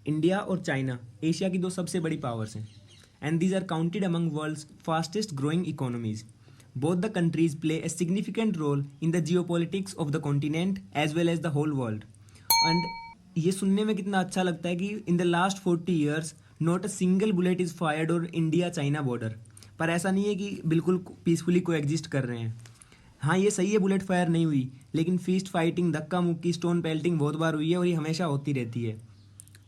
India और China Asia की दो सबसे बड़ी पावर्स हैं and these are counted among world's fastest growing economies. Both the countries play a significant role in the geopolitics of the continent as well as the whole world. And ये सुनने में कितना अच्छा लगता है कि in the last 40 years not a single bullet is fired और India China border. पर ऐसा नहीं है कि बिल्कुल पीसफुली को एग्जिस्ट कर रहे हैं. हाँ, ये सही है, बुलेट फायर नहीं हुई, लेकिन फीस्ट फाइटिंग, धक्का मुक्की, स्टोन पेल्टिंग बहुत बार हुई है और ये हमेशा होती रहती है.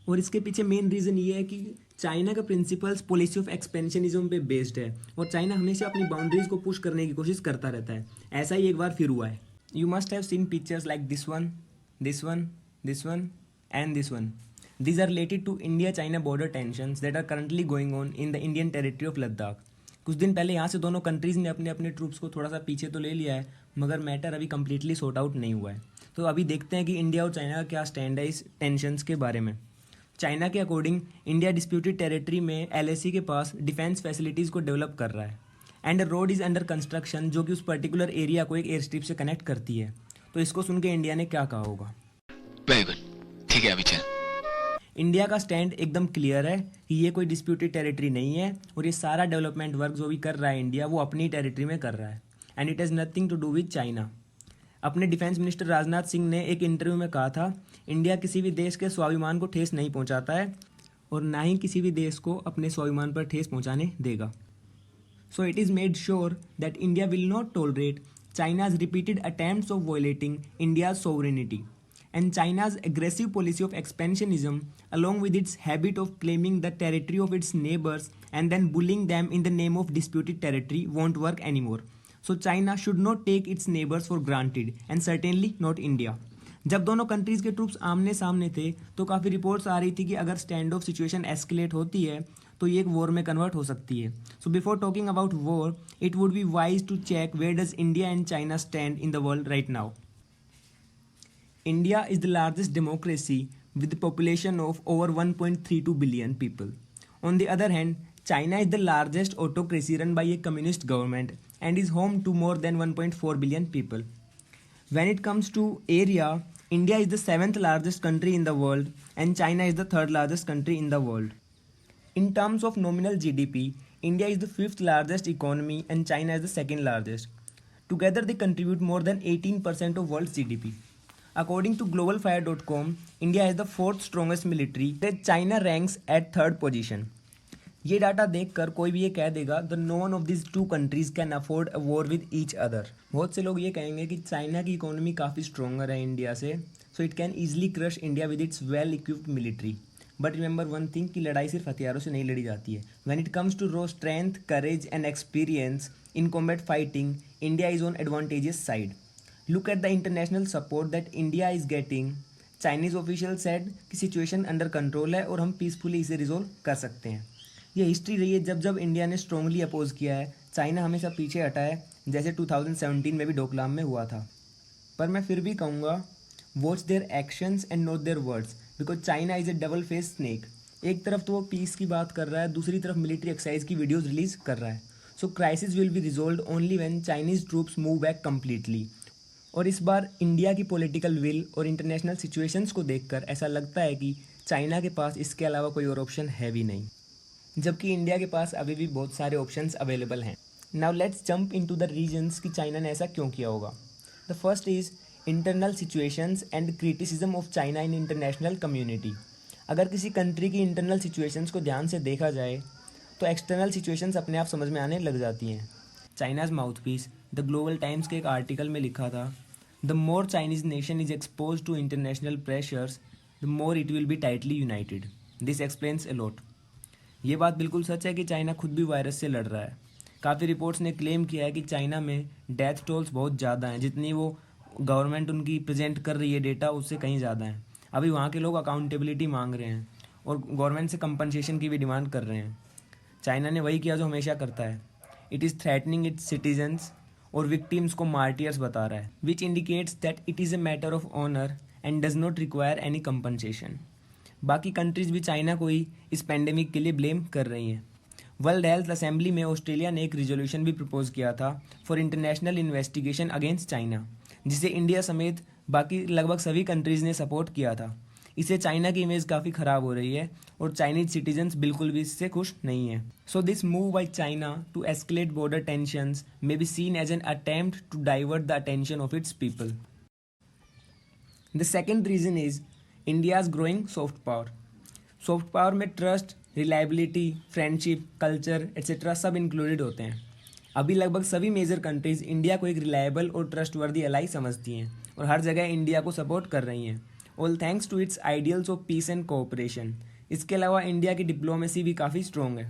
और इसके पीछे मेन रीज़न ये है कि चाइना का प्रिंसिपल्स पॉलिसी ऑफ एक्सपेंशनिज्म पे बेस्ड है और चाइना हमेशा अपनी बाउंड्रीज को पुश करने की कोशिश करता रहता है. ऐसा ही एक बार फिर हुआ है. You must have seen pictures like this one, this one, this one and this one. These are related to India-China border tensions that are currently going on in the Indian territory of Ladakh. कुछ दिन पहले यहाँ से दोनों countries ने अपने अपने troops को थोड़ा सा पीछे तो ले लिया है, मगर मैटर अभी कम्प्लीटली सॉर्ट आउट नहीं हुआ है. तो अभी देखते हैं कि इंडिया और चाइना का क्या स्टैंड है इस टेंशंस के बारे में. चाइना के अकॉर्डिंग इंडिया डिस्प्यूटेड टेरिटरी में LAC के पास डिफेंस फैसिलिटीज़ को डेवलप कर रहा है and road is under construction जो कि उस पर्टिकुलर एरिया को एक एयर स्ट्रिप से कनेक्ट करती है. तो इसको सुन के इंडिया ने क्या कहा होगा? वेरी गुड, ठीक है अभी चल. इंडिया का स्टैंड एकदम क्लियर है कि ये कोई डिस्प्यूटेड टेरिटरी नहीं है और ये सारा डेवलपमेंट वर्क जो भी कर रहा है इंडिया, वो अपनी टेरिटरी में कर रहा है and it has nothing to do with China. अपने डिफेंस मिनिस्टर राजनाथ सिंह ने एक इंटरव्यू में कहा था, इंडिया किसी भी देश के स्वाभिमान को ठेस नहीं पहुंचाता है और ना ही किसी भी देश को अपने स्वाभिमान पर ठेस पहुंचाने देगा. So it is made sure that India will not tolerate China's repeated attempts of violating India's sovereignty. And China's aggressive policy of expansionism, along with its habit of claiming the territory of its neighbors and then bullying them in the name of disputed territory, won't work anymore. So China should not take its neighbors for granted, and certainly not India. जब दोनों countries के troops आमने सामने थे तो काफ़ी reports आ रही थी कि अगर स्टैंड ऑफ सिचुएशन एस्केलेट होती है तो ये एक वॉर में कन्वर्ट हो सकती है. So before talking about war, it would be wise to check where does India and China stand in the world right now. India is the largest democracy with a population of over 1.32 billion people. On the other hand, China is the largest autocracy run by a communist government and is home to more than 1.4 billion people. When it comes to area, India is the 7th largest country in the world and China is the 3rd largest country in the world. In terms of nominal GDP, India is the 5th largest economy and China is the 2nd largest. Together they contribute more than 18% of world's GDP. According to globalfire.com, India has the 4th strongest military, that China ranks at 3rd position. ये data देखकर कोई भी ये कह देगा the none of this two countries can afford a war with each other. बहुत से लोग ये कहेंगे कि चाइना की इकोनॉमी काफ़ी स्ट्रोंगर है इंडिया से, so it can easily crush India with its well equipped military. But remember one thing कि लड़ाई सिर्फ हथियारों से नहीं लड़ी जाती है. When it comes to raw strength, courage and experience in combat fighting, India is on advantages side. Look at the international support that India is getting. Chinese officials said कि सिचुएशन अंडर कंट्रोल है और हम peacefully इसे resolve कर सकते हैं. ये history रही है जब जब इंडिया ने स्ट्रांगली अपोज किया है, चाइना हमेशा पीछे हटा है, जैसे 2017 में भी डोकलाम में हुआ था. पर मैं फिर भी कहूँगा, watch their actions and note their words, because China is A double face snake. एक तरफ तो वो पीस की बात कर रहा है, दूसरी तरफ मिलिट्री एक्सरसाइज की वीडियोज़ रिलीज कर रहा है. So crisis will be resolve only when Chinese troops move back completely. और इस बार इंडिया की पॉलिटिकल विल और इंटरनेशनल सिचुएशंस को देखकर ऐसा लगता है कि चाइना के पास इसके अलावा कोई और ऑप्शन है भी नहीं, जबकि इंडिया के पास अभी भी बहुत सारे ऑप्शंस अवेलेबल हैं. Now let's jump into the reasons कि चाइना ने ऐसा क्यों किया होगा. The first is internal situations and criticism of China in international community. अगर किसी कंट्री की इंटरनल सिचुएशंस को ध्यान से देखा जाए तो एक्सटर्नल सिचुएशंस अपने आप समझ में आने लग जाती हैं. China's mouthpiece the Global Times के एक आर्टिकल में लिखा था, the more Chinese nation is expose to international pressures the more it will be tightly united. This explains a lot. ये बात बिल्कुल सच है कि चाइना खुद भी वायरस से लड़ रहा है. काफ़ी रिपोर्ट्स ने क्लेम किया है कि चाइना में डेथ टोल्स बहुत ज़्यादा हैं, जितनी वो गवर्नमेंट उनकी प्रेजेंट कर रही है डेटा उससे कहीं ज़्यादा हैं. अभी वहाँ के लोग अकाउंटेबिलिटी मांग रहे हैं और गवर्नमेंट से कंपनसेशन की भी डिमांड कर रहे हैं. चाइना ने वही किया जो हमेशा करता है. It is threatening its citizens और विक्टिम्स को मार्टियर्स बता रहा है, which indicates that it is a matter of honour and does not require any compensation. बाकी कंट्रीज़ भी चाइना को ही इस पेंडेमिक के लिए ब्लेम कर रही हैं. वर्ल्ड हेल्थ असेंबली में ऑस्ट्रेलिया ने एक रिजोल्यूशन भी प्रपोज किया था for international investigation against China, जिसे इंडिया समेत बाकी लगभग सभी कंट्रीज़ ने सपोर्ट किया था. इससे चाइना की इमेज काफ़ी ख़राब हो रही है और चाइनीज सिटीजन्स बिल्कुल भी इससे खुश नहीं है. So this move by China to escalate border tensions may be seen as an attempt to divert the attention of its people. The second reason is India's growing soft power. Soft power में trust, reliability, friendship, culture etcetera सब included होते हैं. अभी लगभग सभी major countries India को एक reliable और ट्रस्टवर्दी एलाई समझती हैं और हर जगह इंडिया को सपोर्ट कर रही हैं, all thanks to its ideals of peace and cooperation. इसके अलावा इंडिया की डिप्लोमेसी भी काफ़ी स्ट्रॉन्ग है.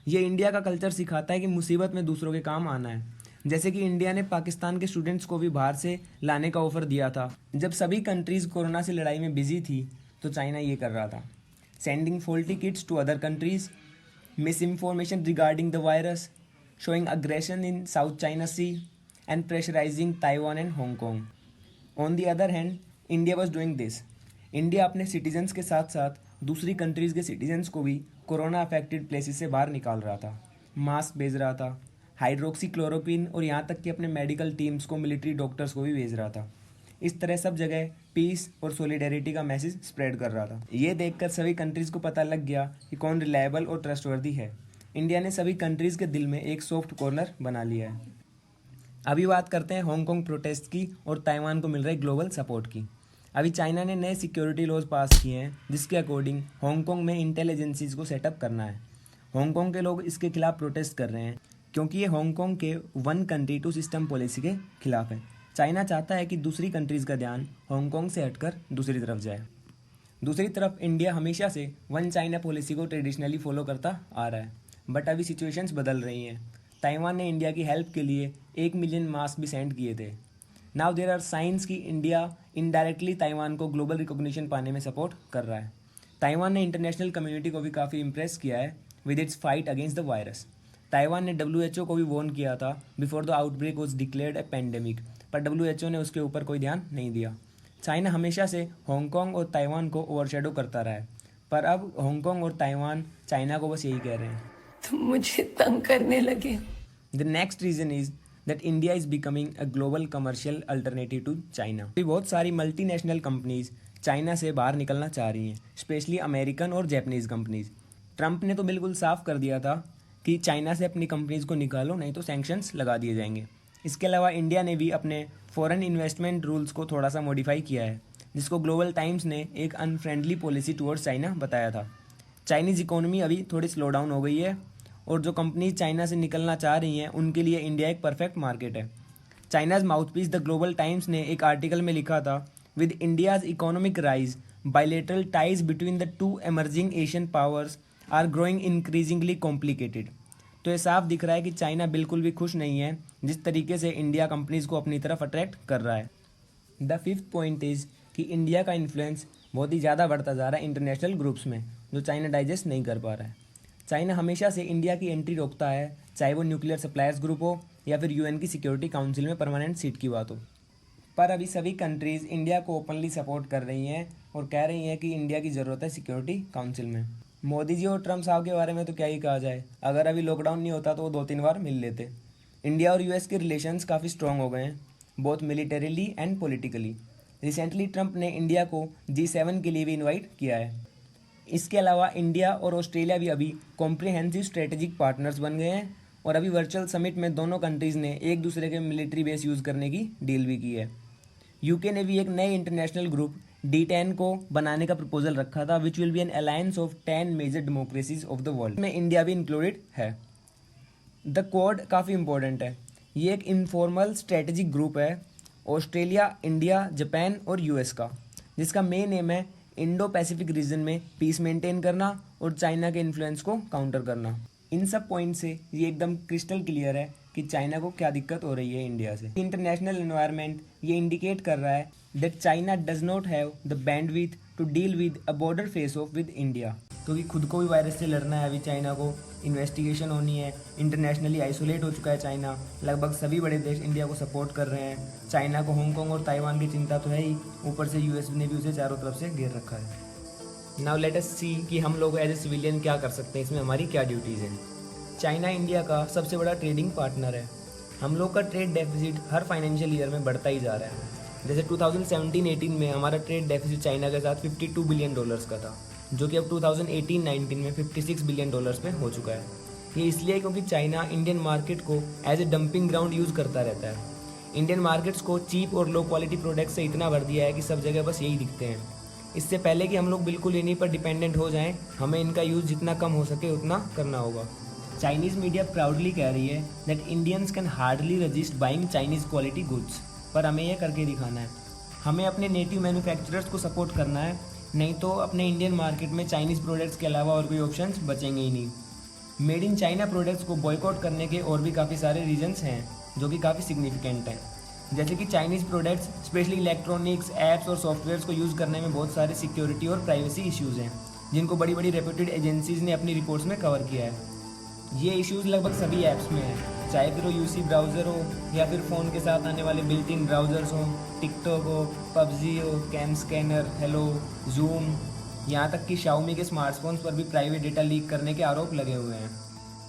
ये इंडिया का कल्चर सिखाता है कि मुसीबत में दूसरों के काम आना है. जैसे कि इंडिया ने पाकिस्तान के स्टूडेंट्स को भी बाहर से लाने का ऑफर दिया था. जब सभी कंट्रीज़ कोरोना से लड़ाई में बिजी थी तो चाइना ये कर रहा था. Sending faulty kits to other countries, misinformation regarding the virus, showing aggression in South China Sea and pressurizing Taiwan and Hong Kong. On the other hand, India was doing this. India अपने citizens के साथ साथ दूसरी countries के citizens को भी corona affected places से बाहर निकाल रहा था. मास्क भेज रहा था, हाइड्रोक्सी क्लोरोक्विन और यहाँ तक कि अपने मेडिकल टीम्स को, मिलिट्री डॉक्टर्स को भी भेज रहा था. इस तरह सब जगह पीस और सोलिडेरिटी का मैसेज स्प्रेड कर रहा था. ये देखकर सभी कंट्रीज़ को पता लग गया कि कौन रिलायबल और ट्रस्टवर्दी है. इंडिया ने सभी कंट्रीज़ के दिल में एक सॉफ्ट कॉर्नर बना लिया है. अभी बात करते हैं हांगकांग प्रोटेस्ट की और ताइवान को मिल रहे ग्लोबल सपोर्ट की. अभी चाइना ने नए सिक्योरिटी लॉज पास किए हैं जिसके अकॉर्डिंग हांगकांग में इंटेलिजेंसीज को सेटअप करना है. हांगकांग के लोग इसके खिलाफ प्रोटेस्ट कर रहे हैं क्योंकि ये हांगकांग के one country two system policy के खिलाफ है. चाइना चाहता है कि दूसरी कंट्रीज़ का ध्यान हांगकांग से हटकर दूसरी तरफ जाए. दूसरी तरफ इंडिया हमेशा से वन चाइना पॉलिसी को ट्रेडिशनली फॉलो करता आ रहा है, बट अभी सिचुएशंस बदल रही हैं. ताइवान ने इंडिया की हेल्प के लिए 1 मिलियन मास्क भी सेंड किए थे. नाउ देयर आर साइंस कि इंडिया इनडायरेक्टली ताइवान को ग्लोबल रिकॉग्निशन पाने में सपोर्ट कर रहा है. ताइवान ने इंटरनेशनल कम्युनिटी को भी काफ़ी इम्प्रेस किया है with its fight against the virus. Taiwan ने WHO को भी वॉर्न किया था before the outbreak was declared A pandemic, पर WHO ने उसके ऊपर कोई ध्यान नहीं दिया. चाइना हमेशा से हांगकांग और ताइवान को ओवरशैडो करता रहा है, पर अब हांगकांग और ताइवान चाइना को बस यही कह रहे हैं. तुम मुझे तंग करने लगे. The next reason is that India is becoming a global commercial alternative to China. अभी बहुत सारी मल्टीनेशनल कंपनीज चाइना से बाहर निकलना चाह रही हैं, स्पेशली अमेरिकन और जैपनीज़ कंपनीज. ट्रंप ने तो बिल्कुल साफ कर दिया था कि चाइना से अपनी कंपनीज को निकालो नहीं तो सैंक्शंस लगा दिए जाएंगे. इसके अलावा इंडिया ने भी अपने फॉरेन इन्वेस्टमेंट रूल्स को थोड़ा सा मॉडिफाई किया है, जिसको ग्लोबल टाइम्स ने एक अनफ्रेंडली पॉलिसी टुवर्ड्स चाइना बताया था. चाइनीज़ इकोनॉमी अभी थोड़ी स्लो डाउन हो गई है और जो कंपनीज चाइना से निकलना चाह रही हैं उनके लिए इंडिया एक परफेक्ट मार्केट है. China's mouthpiece the Global Times ने एक आर्टिकल में लिखा था, with India's economic rise bilateral ties between the two emerging Asian powers are growing increasingly complicated. तो ये साफ दिख रहा है कि चाइना बिल्कुल भी खुश नहीं है जिस तरीके से इंडिया कंपनीज को अपनी तरफ अट्रैक्ट कर रहा है. द फिफ्थ पॉइंट इज़ कि इंडिया का इन्फ्लुएंस बहुत ही ज़्यादा बढ़ता जा रहा है इंटरनेशनल ग्रुप्स में, जो चाइना डाइजेस्ट नहीं कर पा रहा है. चाइना हमेशा से इंडिया की एंट्री रोकता है, चाहे वो न्यूक्लियर सप्लायर्स ग्रुप हो या फिर UN की सिक्योरिटी काउंसिल में परमानेंट सीट की बात हो. पर अभी सभी कंट्रीज़ इंडिया को ओपनली सपोर्ट कर रही हैं और कह रही हैं कि इंडिया की ज़रूरत है सिक्योरिटी काउंसिल में. मोदी जी और ट्रम्प साहब के बारे में तो क्या ही कहा जाए, अगर अभी लॉकडाउन नहीं होता तो वो 2-3 बार मिल लेते. इंडिया और US के रिलेशंस काफ़ी स्ट्रॉन्ग हो गए हैं, both militarily and politically. Recently Trump ने इंडिया को G7 के लिए भी इन्वाइट किया है. इसके अलावा इंडिया और ऑस्ट्रेलिया भी अभी कॉम्प्रिहेंसिव स्ट्रेटेजिक पार्टनर्स बन गए हैं और अभी वर्चुअल समिट में दोनों कंट्रीज़ ने एक दूसरे के मिलिट्री बेस यूज़ करने की डील भी की है. UK ने भी एक नए इंटरनेशनल ग्रुप D10 को बनाने का प्रपोजल रखा था, which will be an alliance of 10 major democracies of the world, में इंडिया भी इंक्लूडेड है. द क्वाड काफ़ी इंपॉर्टेंट है. ये एक इनफॉर्मल स्ट्रेटेजिक ग्रुप है ऑस्ट्रेलिया, इंडिया, जापान और US का, जिसका मेन एम है इंडो पैसिफिक रीजन में पीस मेंटेन करना और चाइना के इन्फ्लुएंस को काउंटर करना. इन सब पॉइंट से ये एकदम क्रिस्टल क्लियर है कि चाइना को क्या दिक्कत हो रही है इंडिया से. इंटरनेशनल एनवायरनमेंट ये इंडिकेट कर रहा है that China does not have the bandwidth to deal with a border face off with India. क्योंकि खुद को भी वायरस से लड़ना है अभी चाइना को, इन्वेस्टिगेशन होनी है, इंटरनेशनली आइसोलेट हो चुका है चाइना. लगभग सभी बड़े देश इंडिया को सपोर्ट कर रहे हैं. चाइना को हांगकांग और ताइवान की चिंता तो है ही, ऊपर से US ने भी उसे चारों तरफ से घेर रखा है. नाउ लेट अस सी कि हम लोग एज ए सिविलियन क्या कर सकते हैं, इसमें हमारी क्या ड्यूटीज़ हैं. चाइना इंडिया का सबसे बड़ा ट्रेडिंग पार्टनर है. हम लोग का ट्रेड डेफिसिट हर फाइनेंशियल ईयर में बढ़ता ही जा रहा है. जैसे 2017-18 में हमारा ट्रेड डेफिसिट चाइना के साथ $52 बिलियन का था, जो कि अब 2018-19 में $56 बिलियन पे हो चुका है। ये इसलिए क्योंकि चाइना इंडियन मार्केट को as a dumping ground use करता रहता है। इंडियन मार्केट्स को चीप और लो क्वालिटी प्रोडक्ट्स से इतना भर दिया है कि सब जगह बस यही दिखते हैं। इससे पहले कि हम लोग बिल्कुल इन्हीं पर डिपेंडेंट हो जाएं, हमें इनका यूज़ जितना कम हो सके उतना करना होगा। चाइनीज़ मीडिया प्राउडली कह रही है that Indians can hardly resist buying Chinese quality goods, पर हमें यह करके दिखाना है। हमें अपने नेटिव मैन्युफैक्चरर्स को सपोर्ट करना है, नहीं तो अपने इंडियन मार्केट में चाइनीज़ प्रोडक्ट्स के अलावा और कोई ऑप्शंस बचेंगे ही नहीं। मेड इन चाइना प्रोडक्ट्स को बॉयकॉट करने के और भी काफ़ी सारे रीजंस हैं जो कि काफ़ी सिग्निफिकेंट हैं, जैसे कि Chinese products specially electronics, apps और सॉफ्टवेयर्स को यूज़ करने में बहुत सारे सिक्योरिटी और प्राइवेसी इश्यूज़ हैं, जिनको बड़ी बड़ी रेप्यूटेड एजेंसीज़ ने अपनी रिपोर्ट्स में कवर किया है। ये इश्यूज़ लगभग सभी ऐप्स में हैं, चाहे फिर वो यूसी ब्राउज़र हो या फिर फ़ोन के साथ आने वाले बिल्ट इन ब्राउज़र्स हों, टिकटॉक हो, पबजी हो, कैम स्कैनर, हेलो, जूम, यहाँ तक कि शाओमी के स्मार्टफोन्स पर भी प्राइवेट डेटा लीक करने के आरोप लगे हुए हैं।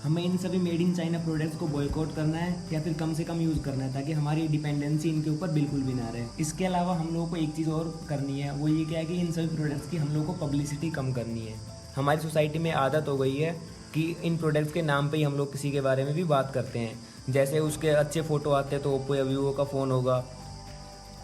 हमें इन सभी मेड इन चाइना प्रोडक्ट्स को बॉयकॉट करना है या फिर कम से कम यूज़ करना है, ताकि हमारी डिपेंडेंसी इनके ऊपर बिल्कुल भी ना रहे। इसके अलावा हम लोगों को एक चीज़ और करनी है, वो ये क्या है कि इन सभी प्रोडक्ट्स की हम लोग को पब्लिसिटी कम करनी है। हमारी सोसाइटी में आदत हो गई है कि इन प्रोडक्ट्स के नाम पे ही हम लोग किसी के बारे में भी बात करते हैं, जैसे उसके अच्छे फ़ोटो आते हैं तो ओप्पो या वीवो का फ़ोन होगा।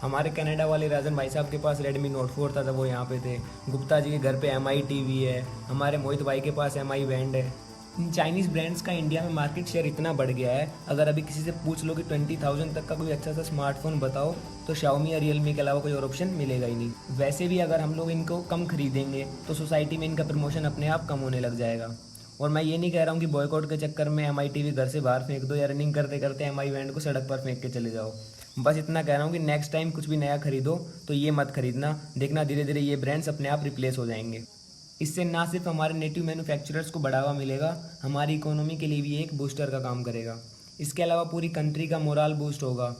हमारे कनाडा वाले राजन भाई साहब के पास रेडमी नोट 4 था, तब वो यहाँ पे थे। गुप्ता जी के घर पे MI टीवी है, हमारे मोहित भाई के पास MI बैंड है। इन चाइनीज़ ब्रांड्स का इंडिया में मार्केट शेयर इतना बढ़ गया है, अगर अभी किसी से पूछ लो कि 20,000 तक का कोई अच्छा सा स्मार्टफोन बताओ, तो शाओमी या रियलमी के अलावा कोई और ऑप्शन मिलेगा ही नहीं। वैसे भी अगर हम लोग इनको कम खरीदेंगे तो सोसाइटी में इनका प्रमोशन अपने आप कम होने लग जाएगा। और मैं ये नहीं कह रहा हूँ कि बॉयकॉट के चक्कर में MI टीवी घर से बाहर फेंक दो या रनिंग करते करते MI बैंड को सड़क पर फेंक के चले जाओ। बस इतना कह रहा हूँ कि नेक्स्ट टाइम कुछ भी नया खरीदो तो ये मत खरीदना, देखना धीरे धीरे ये ब्रांड्स अपने आप रिप्लेस हो जाएंगे। इससे ना सिर्फ हमारे नेटिव मैन्युफैक्चरर्स को बढ़ावा मिलेगा, हमारी इकोनॉमी के लिए भी एक बूस्टर का काम करेगा। इसके अलावा पूरी कंट्री का मोरल बूस्ट होगा,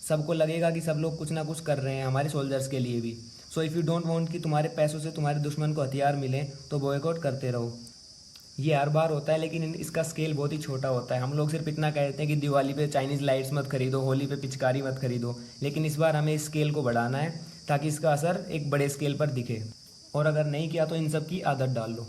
सबको लगेगा कि सब लोग कुछ ना कुछ कर रहे हैं हमारे सोल्जर्स के लिए भी। So if you don't want कि तुम्हारे पैसों से तुम्हारे दुश्मन को हथियार मिले, तो बॉयकॉट करते रहो। ये हर बार होता है, लेकिन इसका स्केल बहुत ही छोटा होता है। हम लोग सिर्फ इतना कहते हैं कि दिवाली पे चाइनीज़ लाइट्स मत खरीदो, होली पे पिचकारी मत खरीदो, लेकिन इस बार हमें इस स्केल को बढ़ाना है ताकि इसका असर एक बड़े स्केल पर दिखे। और अगर नहीं किया तो इन सब की आदत डाल लो।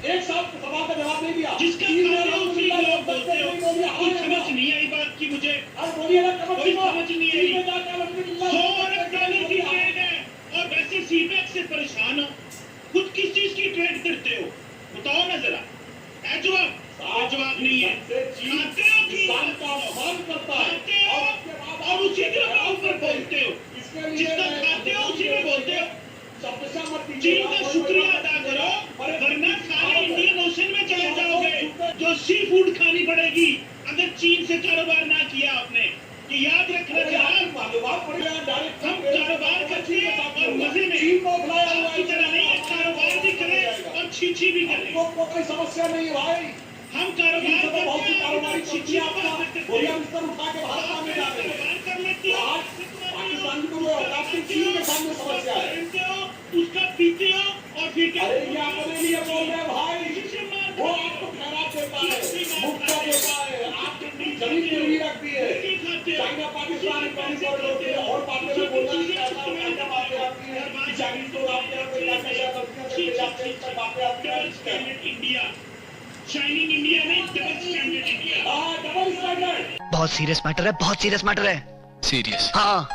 एक साल सवाल का जवाब नहीं दिया। जिसका खाते हो उसी को लोग बोलते हो। कुछ समझ नहीं आई बात की मुझे। बोलिए ना, कोई समझ नहीं आई। $100 अरब की ट्रेड है और वैसे सीबेक से परेशान हो। खुद किस चीज की ट्रेड करते हो बताओ ना जरा। है जवाब नहीं है। खाते हो किसान का अपमान करता है और उसी के ऊपर बोलते हो। जिसका खाते हो उसी में बोलते हो। चीन का शुक्रिया अदा करो, वरना सारे इंडियन ओशन में चले जाओगे। जो सी फूड खानी पड़ेगी अगर चीन से कारोबार ना किया आपने। ये याद रखना चाहिए। हम कारोबार करते हैं और मजे में, आपकी तरह नहीं है। कारोबार भी करें और छीछी भी करें। कोई समस्या नहीं है भाई। हम कारोबार करते हैं और छीछी आपका उठा के बाहर में जाते हैं। कारोबार कर लेते हो। पाकिस्तान को आपकी चीन के सामने समस्या है। उसका पीते हो और फिर क्या? अरे ये अपने लिए बोल रहे हैं भाई। वो आपको खैरात देता है, मुफ्त देता है, आपकी जमीन गिरवी रखती है। चाइना पाकिस्तान कॉरिडोर होते हैं और बातें में बोलना नहीं चाहता हूं। क्या बातें आती हैं कि चाइनीज लोग आपके यहाँ पे जाके या गलतियां करके जाते हैं, सब बातें आती हैं। इंडिया शाइनिंग इंडिया नहीं, डबल स्टैंडर्ड इंडिया। हाँ, डबल स्टैंडर्ड। बहुत सीरियस मैटर है, बहुत सीरियस मैटर है। सीरियस। हाँ